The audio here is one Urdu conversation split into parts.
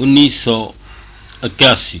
1981।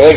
1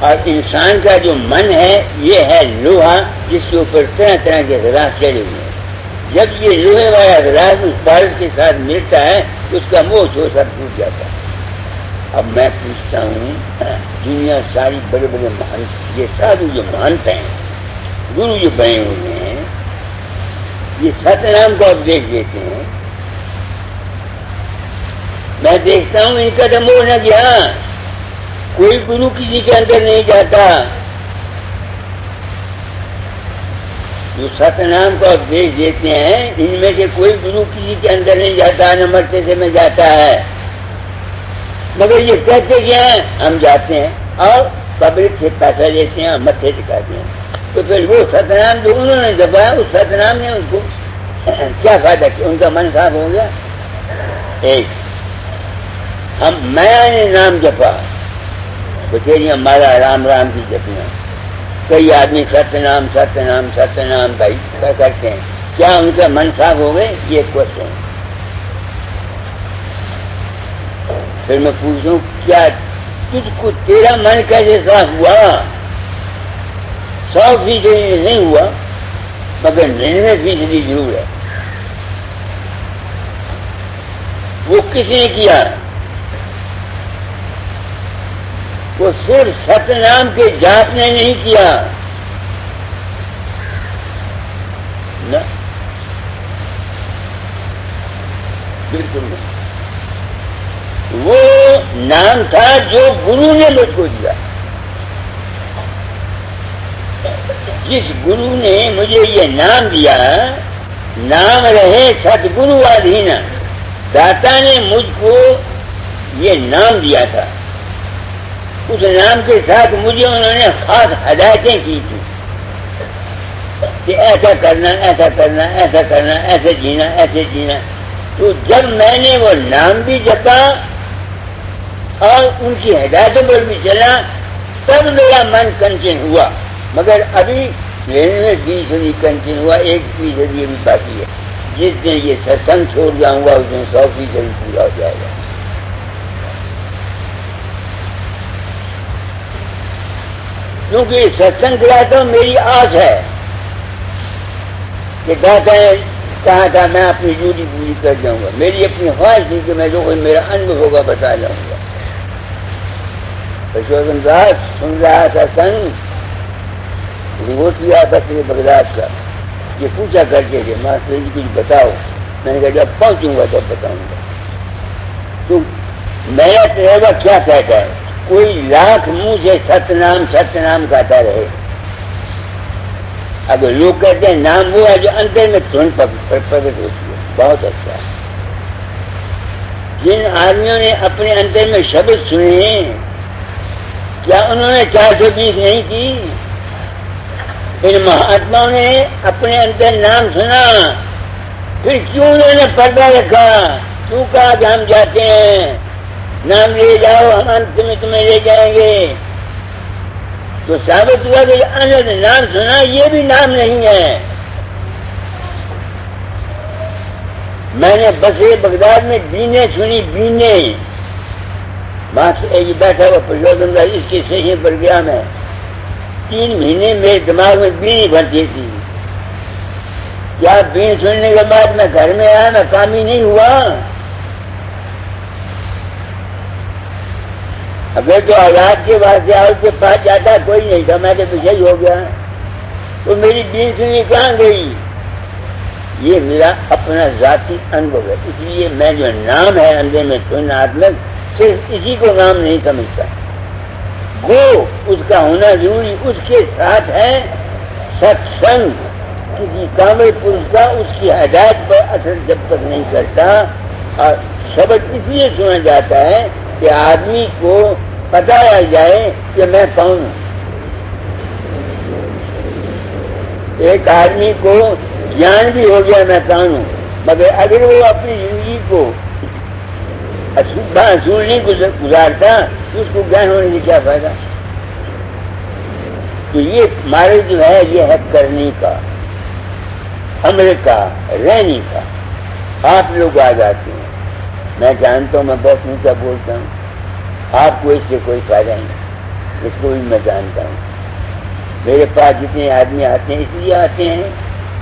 اور انسان کا جو من ہے یہ ہے لوہا جس کے اوپر طرح طرح کے غلاف چڑھے ہوئے ہیں. جب یہ لوہے والا غلاف اس بارش کے ساتھ ملتا ہے تو اس کا موہ چھو سب ٹوٹ جاتا ہے. اب میں پوچھتا ہوں دنیا ساری بڑے بڑے مہان یہ سادھو جو مہانت ہیں گرو جو بنے ہوئے ہیں یہ ست نام کو اپدیش دیتے ہیں. میں دیکھتا ہوں ان کا تو موہ نہ گیا. کوئی گرو کسی کے اندر نہیں جاتا. جو ست نام کو اپدیش دیتے ہیں ان میں سے کوئی گرو کسی کے اندر نہیں جاتا نہ مرتے سے میں جاتا ہے. مگر یہ کہتے کیا ہیں ہم جاتے ہیں اور پبلک سے پیسہ لیتے ہیں اور متھے ٹکاتے ہیں. تو پھر وہ ستنام جو انہوں نے دبایا اس ستنام نے ان کو کیا فائدہ کیا؟ ان کا من صاف ہو گیا. ایک میں نے نام جپا بچیریاں مارا رام رام کی جپیاں. کئی آدمی ستیہ نام ستیہ نام ستیہ نام بھائی کیا کرتے ہیں. کیا ان کا من صاف ہو گئے؟ یہ کوشچن. پھر میں پوچھوں کیا تجھ کو تیرا من کیسے صاف ہوا؟ 100% نہیں ہوا مگر 99% ضرور ہے. وہ کس نے کیا؟ وہ صرف ست نام کے جاپ نے نہیں کیا نہ، بالکل نہیں. وہ نام تھا جو گرو نے مجھ کو دیا. جس گرو نے مجھے یہ نام دیا، نام رہے ست گرو ادھین، داتا نے مجھ کو یہ نام دیا تھا. اس نام کے ساتھ مجھے انہوں نے خاص ہدایتیں کی تھی کہ ایسا کرنا ایسا کرنا ایسا کرنا ایسے جینا ایسے جینا. تو جب میں نے وہ نام بھی جپا اور ان کی ہدایتوں پر بھی چلا تب میرا من کنچن ہوا. مگر ابھی 99% کنچن ہوا، 1% ابھی باقی ہے. جس دن یہ ستسنگ چھوڑ جاؤں گا اس دن 100% پورا ہو جائے گا. کیونکہ ستسنگ کراتا ہوں میری آس ہے کہ داتا نے کہا تھا میں اپنی ڈیوٹی پوری کر جاؤں گا. میری اپنی خواہش تھی کہ میں جو کوئی میرا انو ہوگا بتا جاؤں گا. پرشوتم داس سن رہا تھا سنگ وہ کیا تھا بغداد کا. یہ پوچھا کرتے تھے ماسٹر جی کچھ بتاؤ. میں نے کہا جب پہنچوں گا تب بتاؤں گا. تو میرا تجربہ کیا کہتا ہے؟ کوئی لاکھ منہ سے ست نام کہتا رہے. اگر لوگ کہتے ہیں نام وہ ہے جو اندر میں ترنت پرکٹ ہوتی ہے، بہت اچھا ہے. جن آدمیوں نے اپنے اندر میں شبد سنے کیا انہوں نے 420 نہیں کی؟ ان مہاتماؤں نے اپنے اندر نام سنا پھر کیوں انہوں نے پردہ رکھا؟ کیوں کہا کہ ہم جاتے ہیں نام لے جاؤ ہم انت میں تمہیں لے جائیں گے؟ تو ثابت ہوا کہ انہوں نے نام سنا یہ بھی نام نہیں ہے. میں نے بسے بغداد میں بینے سنی، بینے وہاں سے ایک بیٹھا ہوا پرشوتم داس اس کے اسٹیشن پر گیا. میں 3 مہینے میرے دماغ میں بینی بھرتی تھی. کیا بین سننے کے بعد میں گھر میں آیا میں کام ہی نہیں ہوا. اگر تو آزاد کے واسطے اس کے پاس جاتا کوئی نہیں تھا، میں تو پیچھے ہی ہو گیا. تو میری بین سنی کہاں گئی؟ یہ میرا اپنا ذاتی انبھو ہے. اس لیے میں جو نام ہے اندر میں سننا آتمک صرف اسی کو نام نہیں سمجھتا. وہ اس کا ہونا ضروری. اس کے ساتھ ہے ست سنگ. کسی کامل پرش کا اس کی ہدایت پر اثر جب تک نہیں کرتا. اور شبد اس لیے سنا جاتا ہے کہ آدمی کو پتا لگ جائے کہ میں کون ہوں. ایک آدمی کو جان بھی ہو گیا میں کون ہوں، مگر اگر وہ اپنی زندگی کو اصول نہیں گزارتا تو اس کو جان ہونے سے کیا فائدہ؟ تو یہ ہمارے جو ہے یہ ہے کرنے کا، عمل کا، رہنے کا. آپ لوگ آ جاتے ہیں، میں جانتا ہوں میں بہت اونچا بولتا ہوں، آپ کو اس سے کوئی فائدہ نہیں. اس کو بھی میں جانتا ہوں. میرے پاس جتنے آدمی آتے ہیں اس لیے آتے ہیں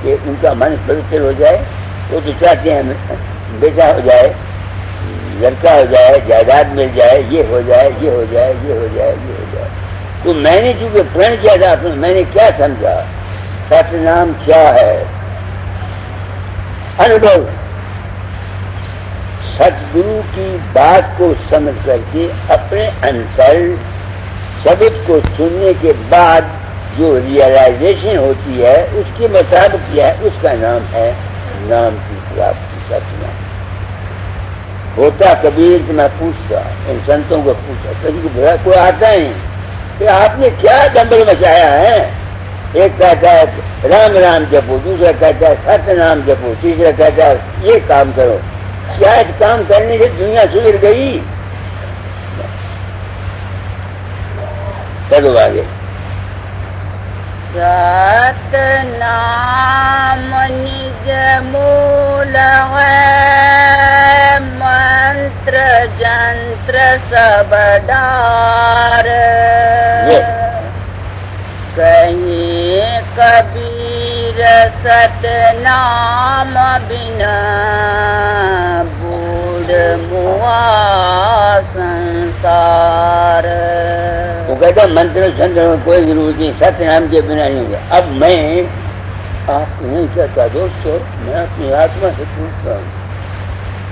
کہ ان کا من پوتر ہو جائے. وہ تو چاہتے ہیں بیٹا ہو جائے, لڑکا ہو جائے, جائیداد مل جائے, یہ ہو جائے, یہ ہو جائے, یہ ہو جائے, یہ ہو جائے. تو میں نے چونکہ پرن کیا تھا, میں نے کیا سمجھا ست نام کیا ہے؟ انوبھو. ست گرو کی بات کو سمجھ کر کے اپنے انتر شبد کو سننے کے بعد جو ریئلائزیشن ہوتی ہے اس کے مطابق کیا ہے, اس کا نام ہے نام کی پراپتی. ست نام ہوتا کبیر کہ میں پوچھتا ان سنتوں کو, پوچھا کبھی کو بڑا کوئی آتا ہے کہ آپ نے کیا دمبل مچایا ہے. ایک کہتا ہے رام رام جپو, دوسرا کہتا ہے ست نام جپو, تیسرا کہتا ہے یہ کام کرو. شاید کام کرنے سے دنیا سدھر گئی. چلو آگے. ست نام نج مول ہے, منتر جنتر سب ڈار. کہیں کبیر ست نام بنا بوڑھ موا سنسار. وہ کہتا منتر سنتر میں کوئی ضرورت نہیں, ست نام کے بنا نہیں ہوگا. اب میں آپ کو نہیں کہتا دوستو, میں اپنی آتما سے پوچھتا ہوں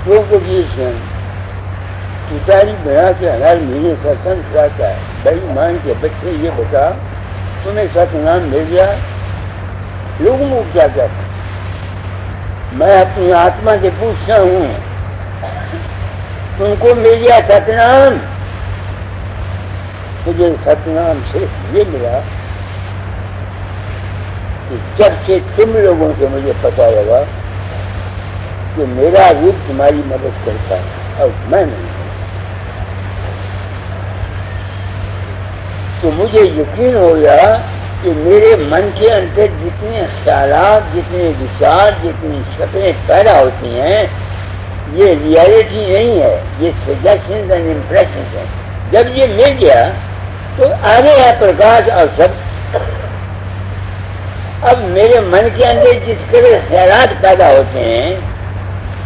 تو کبیر سے تاری بنا کے حلال مہینے کا سنس رہتا ہے. بھائی مان کے بچے یہ بتا تمہیں ست نام مل گیا, لوگوں کو کیا کہتا ہے؟ میں اپنی آتما سے پوچھتا ہوں تم کو مل گیا ست نام؟ مجھے ست نام سے یہ ملا کہ جب سے تم لوگوں سے مجھے پتا لگا کہ میرا روپ تمہاری مدد کرتا ہے اور میں نہیں, تو مجھے یقین ہو گیا کہ میرے من کے اندر جتنے خیالات, جتنے وچار, جتنی شکلیں پیدا ہوتی ہیں یہ ریئلٹی نہیں ہے, یہ سجیشنز اینڈ امپریشنز ہیں. جب یہ مل گیا تو آگے ہے پرکاش اور سب. اب میرے من کے اندر جس قدر خیالات پیدا ہوتے ہیں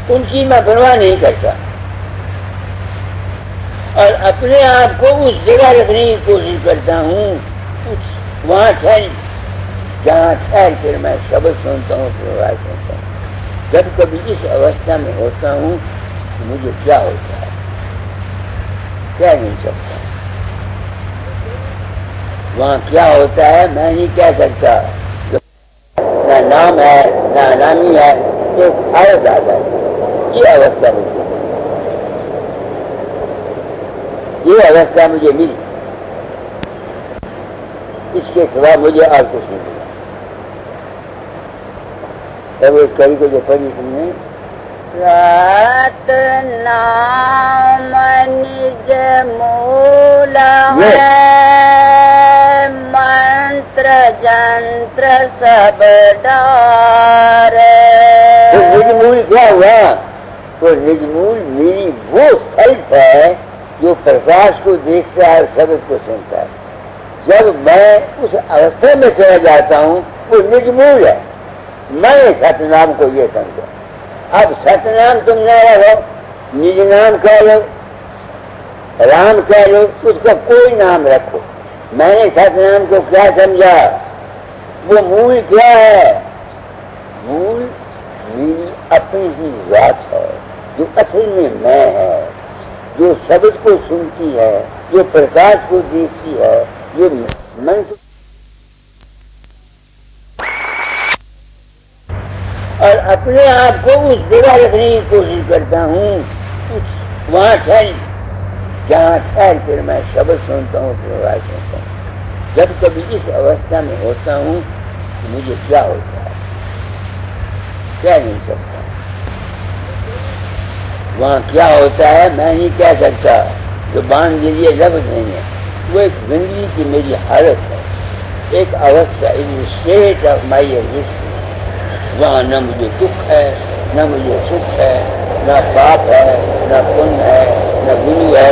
ان کی میں پرواہ نہیں کرتا اور اپنے آپ کو اس جگہ رکھنے کی کوشش کرتا ہوں, وہاں ٹھہر جہاں ٹھہر کر میں شبد سنتا ہوں, پرواہ سنتا ہوں. جب کبھی اس اوستھا میں ہوتا ہوں تو مجھے کیا ہوتا ہے کہہ نہیں سکتا. وہاں کیا ہوتا ہے میں نہیں کہہ سکتا. نہ نام ہے نہ نامی ہے, ایک حالت آتا ہے. یہ اوستھا مجھے, یہ اوستھا مجھے ملی, اس کے سوا مجھے اور کچھ نہیں ملا. تب اس کبھی کو جو پڑھی تم نے ست نام نج مول ہے, منتر جنتر سب ڈار. نجمول کیا ہوا؟ تو نجمول میری وہ سیلف ہے جو پرکاش کو دیکھتا ہے اور شبد کو سنتا ہے. جب میں اس اوستھا میں چلا جاتا ہوں وہ نجمول ہے. میں ست نام کو یہ سمجھا. اب ست نام تم نہ رہو, نج نام کہہ لو, رام کہہ لو, اس کا کوئی نام رکھو. میں نے ست نام کو کیا سمجھا؟ وہ مول کیا ہے؟ مول میری اپنی ہی ذات ہے جو اصل میں ہے, جو شبد کو سنتی ہے, جو پرکاش کو دیکھتی ہے, جو من کو اور اپنے آپ کو اس جگہ رکھنے کی کوشش کرتا ہوں, وہاں ٹھہر جہاں ٹھہر کر میں شبد سنتا ہوں, پرواہ سنتا ہوں. جب کبھی اس اوستھا میں ہوتا ہوں تو مجھے کیا ہوتا ہے کہہ نہیں سکتا. وہاں کیا ہوتا ہے میں نہیں کہہ سکتا. زبان کے لیے لفظ نہیں ہے. وہ ایک زندگی کی میری حالت ہے, ایک اوستھا, ایک اسٹیٹ آف مائی ایگزسٹنس. وہاں نہ مجھے دکھ ہے نہ مجھے سکھ ہے, نہ پاپ ہے نہ پن ہے, نہ گرو ہے,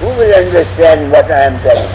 who will understand what I am telling?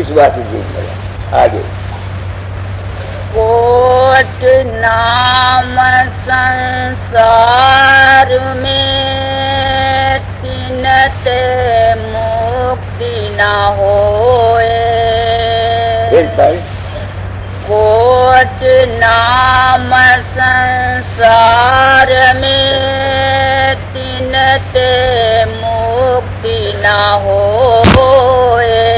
اس بات سے جیت ملا. آگے کوٹ نام سنسار میں تینتے مکتی نہ ہوئے. پھر پر کوٹ نام سنسار میں تینتے مکتی نہ ہوئے.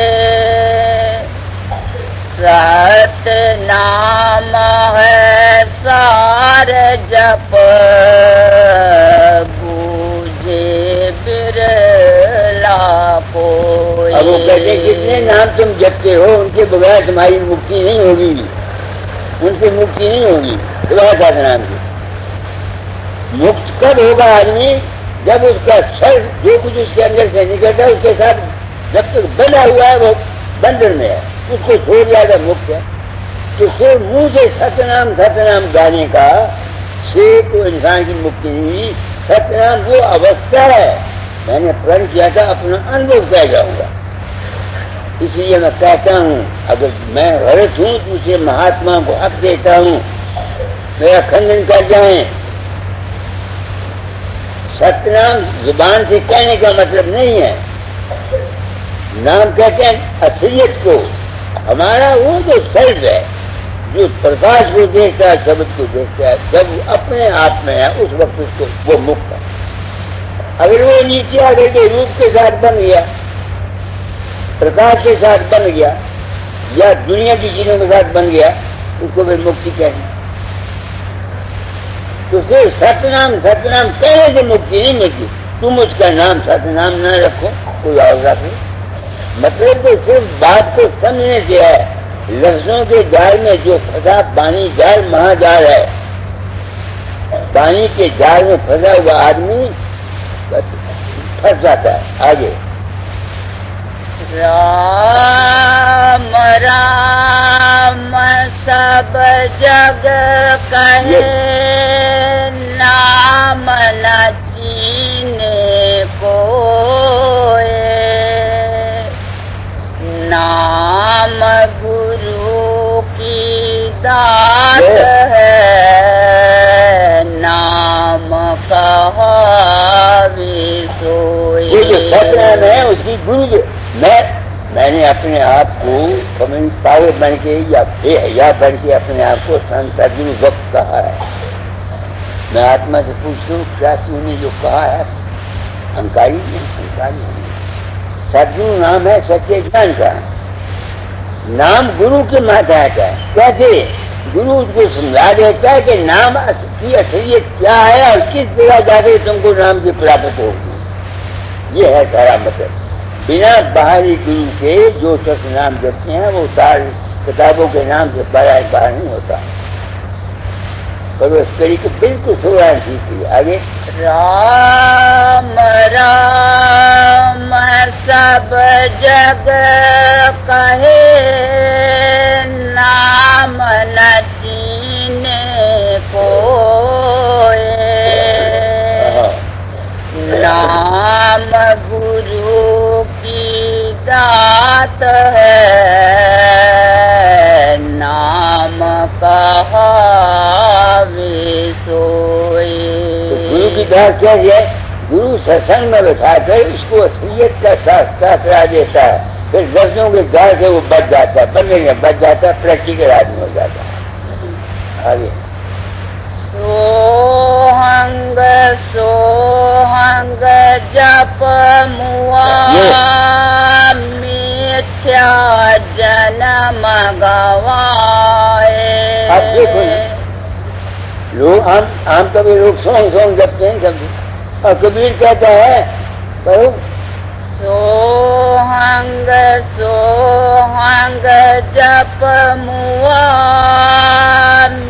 ست نام ہے سار جپ بوجھے برلا کوئی. اب وہ کہتے ہیں جتنے نام تم جپتے ہو ان کے بغیر تمہاری مکتی نہیں ہوگی. ان سے مکتی نہیں ہوگی بغیر سات نام کی. مکت کب ہوگا آدمی؟ جب اس کا سر جو کچھ اس کے اندر سے نکلتا ہے اس کے ساتھ جب تک بنا ہوا ہے وہ بندر میں ہے اس کو چھوڑ دیا گا مکت ہے. تو صرف منہ سے ستنام گانے کا سے تو انسان کی مکتی نہیں ہوئی. ستنام وہ اوستھا ہے. میں نے پرن کیا تھا اپنا انبھو کہہ جاؤں گا. اس لیے میں کہتا ہوں اگر میں غلط ہوں تو اسے مہاتما کو حق دیتا ہوں میرا کھنڈن کر جائیں. ستنام زبان سے کہنے کا مطلب نہیں ہے. نام کہتے ہیں اصلیت کو. ہمارا وہ جو سیلف ہے جو پرکاش کو دیکھتا ہے شبد کو دیکھتا ہے جب وہ اپنے آپ میں ہے اس وقت اس کو وہ مکت ہے. اگر وہ نیچے آ کر کے روپ کے ساتھ بن گیا پرکاش کے ساتھ بن گیا یا دنیا کی چیزوں کے ساتھ بن گیا اس کو پھر مکتی کہنا. تو پھر ستنام کہنے سے مکتی نہیں ملتی. تم اس کا نام ستنام نہ رکھو کوئی اور رکھو. مطلب تو صرف بات کو سمجھنے سے ہے. لفظوں کے جال میں جو پھنسا پانی جال مہا جال ہے. پانی کے جال میں پھنسا ہوا آدمی پھنس جاتا ہے. آگے رام رام سب جگ کہے نام نہ جینے کوئے. نام گرو کی دات ہے نام کہاوی سوئی. یہ جو ستنام ہے اس کی گرو میں نے اپنے آپ کو کمن پاور بن کے یا بے حیا بن کے اپنے آپ کو سنت گرو وقت کہا ہے. میں آتما سے پوچھتا ہوں کیا تم نے جو کہا ہے انکاری نہیں. سدگرو نام ہے سچے جان کا. نام گرو کے ماتحت ہے. کیسے گرو اس کو سمجھا دیتا ہے کہ نام کی اصلیت کیا ہے اور کس جگہ جا کے تم کو نام کی پراپت ہوگی. یہ ہے سارا مطلب. بنا باہری گرو کے جو شخص نام جپتے ہیں وہ کتابوں کے نام سے باہر نہیں ہوتا. پر اس کڑی کو بالکل تھوڑا سیکھی. آگے رام رام سب جگ کہے نام نہ جینے کوئے. نام گرو کی دات ہے نام کہاوی سوئی. گرو کی دات کیا ہے؟ گرو ستسنگ میں بٹھا کر اس کو اصلیت کا ساتھ کرا دیتا ہے. پھر لفظوں کے گال سے وہ بچ جاتا ہے. بننے میں بچ جاتا ہے. پریکٹیکل آدمی ہو جاتا ہے. آگے سوہنگ جپ موا میتھیا جنم گوائے. آپ دیکھو لوگ عام طور پہ لوگ سونگ جپتے ہیں سب. اور کبیر کہتا ہے کہو سوہنگ جپ موا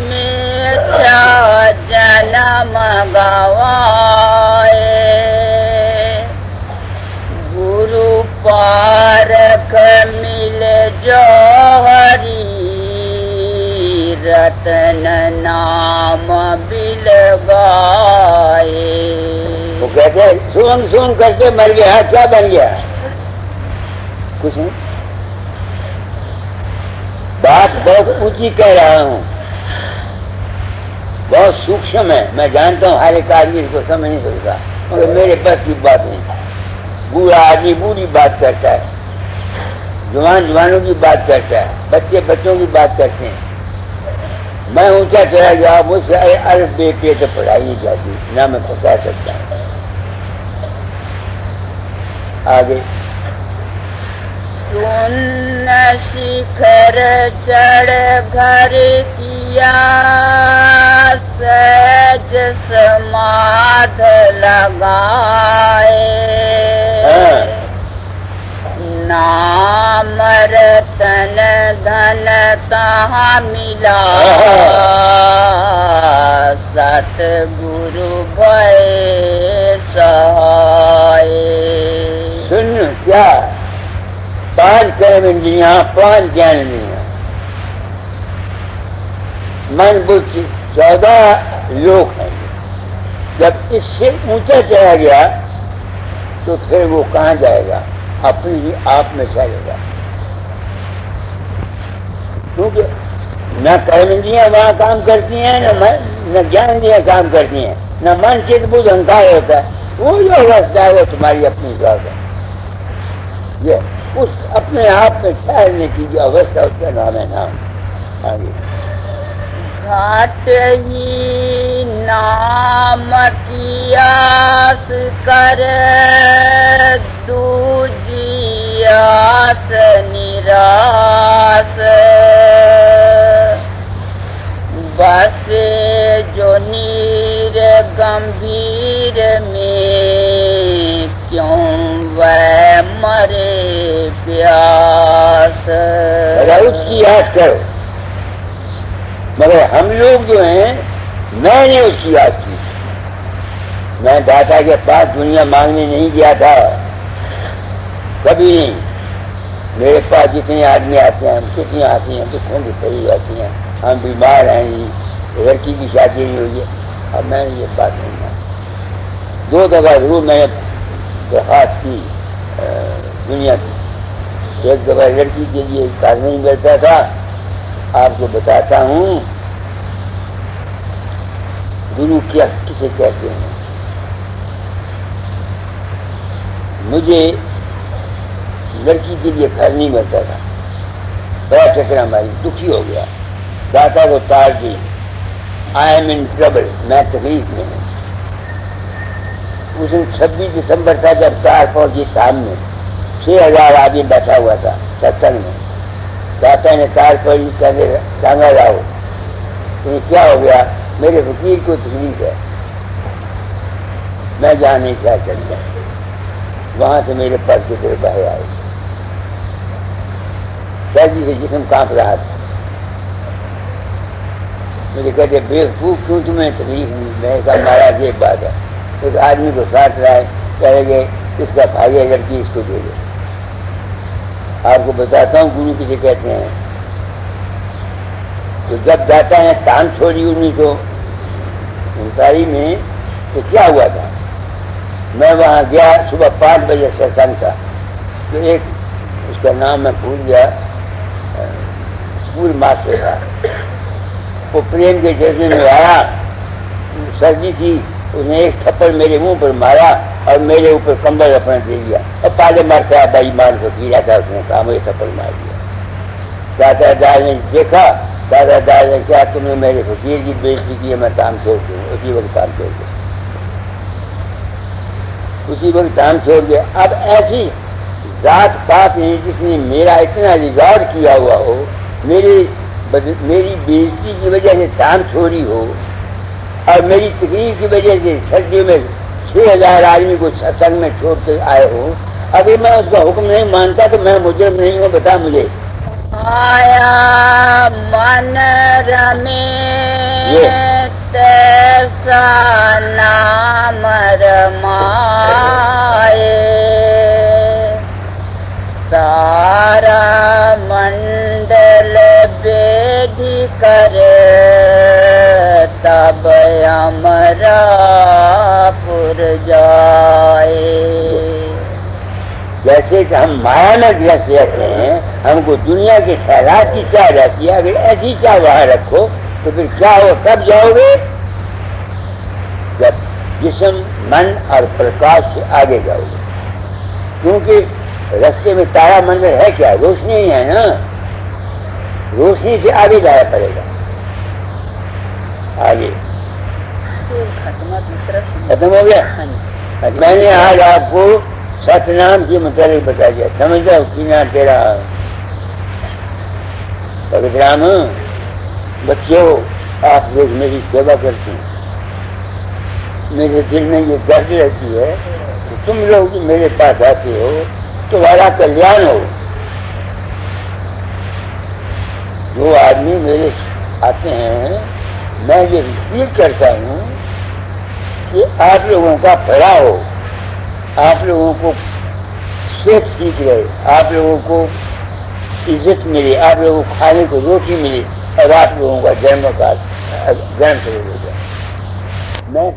میتھیا جنم گوائے. گرو پارک مل جوہری رتن نام بل گائے. وہ کہتے ہیں سونگ کرتے مر گیا. کیا بن گیا؟ کچھ نہیں. بات بہت اونچی کہہ رہا ہوں، بہت سوکشم ہے، میں جانتا ہوں ہر ایک آدمی اس کو سمجھ نہیں سکتا، مگر میرے بس کی بات نہیں۔ بوڑھا آدمی بوڑھی بات کرتا ہے، جوان جوانوں کی بات کرتا ہے، بچے بچوں کی بات کرتے ہیں۔ میں اونچا چلا گیا، مجھ سے الف بے پہ تو پڑھائی نہیں جاتی، نہ میں پکا سکتا ہوں۔ آگے سن شکھر چڑھ گھر کیا سہج سمادھ لگائے، نام رتن دھن تہاں ملا، ست گرو بھئے سہائے۔ سن کیا 5 کرم انجریاں، 5 جان انجریاں، من بدھ 14 لوک ہیں۔ جب اس سے اونچا چلا گیا تو پھر وہ کہاں جائے گا؟ اپنے ہی آپ میں چلے گا، کیونکہ نہ کرم انجریاں وہاں کام کرتی ہیں، نہ جان انجریاں کام کرتی ہیں، نہ من چت بدھ اہنکار ہوتا ہے۔ وہ جو اوستھا ہے وہ تمہاری اپنی ذات ہے، یہ اس اپنے آپ میں ٹھہرنے کی جو اوستھا، اس کا نام ہے نام۔ آگے گھاٹ ہی نام کی آس کر، دوجی آس نراس، بس جو نیر گمبھیر میں، کیوں وہ مرے پیاس۔ اس کی آس کرو، مگر ہم لوگ جو ہیں، میں نے اس کی آس کی۔ میں داتا کے پاس دنیا مانگنے نہیں گیا تھا، کبھی نہیں۔ میرے پاس جتنے آدمی آتے ہیں، ہم کتنی آتی ہیں، دکھوں کی صحیح آتی ہیں، ہم بیمار ہیں جی، لڑکی کی شادی نہیں ہوئی ہے، اب میں نے یہ بات نہیں مانی۔ 2 دفعہ ضرور میں نے درخواست کی دنیا کی، ایک دفعہ لڑکی کے لیے کار نہیں ملتا تھا۔ آپ کو بتاتا ہوں گرو کیا کسے کہتے ہیں۔ مجھے لڑکی کے لیے گھر نہیں ملتا تھا، بڑا چکرا ماری، دکھی ہو گیا، داتا کو تار دی، آئی ایم ان ٹربل، میں تکلیف میں ہوں۔ اس دن 26 دسمبر تھا جب تار پہنچی سامنے، 6000 آدمی بیٹھا ہوا تھا ستسنگ میں۔ داتا نے تار پڑی، کہتے ٹانگا لاؤ۔ کیا ہو گیا؟ میرے فقیر کو تکلیف ہے، میں جہاں نہیں کیا چل گیا۔ وہاں سے میرے پر کے پھر بہے آئے، سردی سے جسم کانپ رہا تھا۔ مجھے کہتے بیوقوف کیوں تمہیں تکلیف نہیں؟ میں کہا مہاراج یہ بات ہے، ایک آدمی کو ساتھ رہا ہے، کہے گے اس کا بھائی ہے لڑکی، اس کو دے دے۔ آپ کو بتاتا ہوں گرو کسے کہتے ہیں۔ تو جب داتا نے تان چھوڑی 1939 میں، تو کیا ہوا تھا؟ میں وہاں گیا، صبح 5 بجے ستسنگ تھا، تو ایک اس کا نام میں بھول گیا، اسکول ماسٹر تھا، وہ پریم کے جذبے میں آیا، سردی تھی، اس نے ایک تھپڑ میرے منہ پر مارا اور میرے اوپر کمبل اپنا دے دیا، اور پالے مارتا بھائی مان کو گرا تھا، اس نے کہا مجھے تھپڑ مار دیا۔ دادا دال نے دیکھا، دادا دال نے کیا تم نے میرے فقیر کی بےزتی کی ہے، میں کام چھوڑ دوں۔ اسی وقت کام چھوڑ دیا، اسی وقت کام چھوڑ دیا۔ اب ایسی ذات پاک نہیں جس نے میرا اتنا ریگارڈ کیا ہوا ہو، میری بےزتی کی وجہ سے کام چھوڑی ہو، اور میری تکلیف کی وجہ سے سردیوں میں 6000 آدمی کو ستسنگ میں چھوڑ کے آئے ہو۔ اگر میں اس کا حکم نہیں مانتا تو میں مجرم نہیں ہوں، بتا مجھے۔ آیا من رمے تیسا نام رمائے، تارا منڈل بیدھی کر، تب امرا پور جائے۔ جیسے کہ ہم مایا میں گرس رہتے ہیں، ہم کو دنیا کے خیالات کی چاہ جاتی ہے. اگر ایسی چاہ وہاں رکھو تو پھر کیا ہو؟ کب جاؤ گے؟ جب جسم من اور پرکاش سے آگے جاؤ گے. کیونکہ رستے میں تارا منظر ہے کیا؟ روشنی ہی ہے نا. روشنی سے آگے جانا پڑے گا. آگے ختم ہو گیا. میں نے آج آپ کو ستنام کے متعلق بتا دیا. سمجھتا ہوں کینا تیرا بھگت رام. بچوں آپ لوگ میری سیوا کرتے ہیں. میرے دل میں یہ درد رہتی ہے کہ تم لوگ میرے پاس آتے ہو تمہارا کلیان ہو. جو آدمی میرے آتے ہیں میں یہ فیل کرتا ہوں کہ آپ لوگوں کا بھلا ہو, آپ لوگوں کو صحت ٹھیک رہے, آپ لوگوں کو عزت ملے, آپ لوگوں کو کھانے کو روٹی ملے اور آپ لوگوں کا جنم کا جنم سے ہو جائے. میں